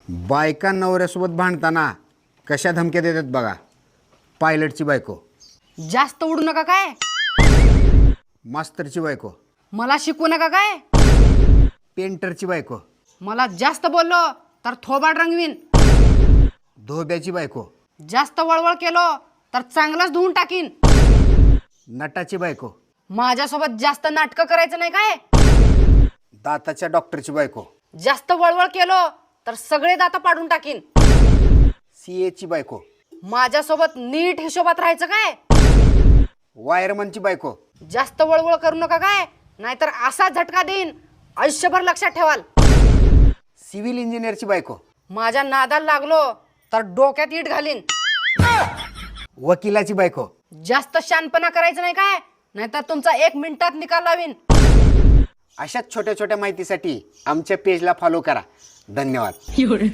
बायका नवऱ्यासोबत भांडताना कशा धमक्या देतात बघा. पायलटची बायको, जास्त उडू नका काय, मास्तरची बायको, मला शिकवू नका काय, पेंटरची बायको, मला जास्त बोललो तर थोबाड रंगवीन, धोब्याची बायको, जास्त वळवळ केलो तर चांगलंच धुवून टाकीन, नटाची बायको, माझ्यासोबत जास्त नाटकं करायचं नाही काय, दाताच्या डॉक्टरची बायको, जास्त वळवळ केलो तर सगळे दात पाडून टाकीन, सीएची बायको, माझ्यासोबत नीट हिशोबात राहायचं काय, वायरमनची बायको, जास्त वळवळ करू नका काय, नाहीतर असा झटका देईन आयुष्यभर लक्षात ठेवाल, सिव्हिल इंजिनियरची बायको, माझ्या नादाला लागलो तर डोक्यात इट घालीन, वकिलाची बायको. जास्त शानपणा करायचं नाही काय, नाहीतर तुमचा 1 मिनिटात निकाल लावीन. अशाच छोट्या छोट्या माहितीसाठी आमच्या पेजला फॉलो करा. धन्यवाद.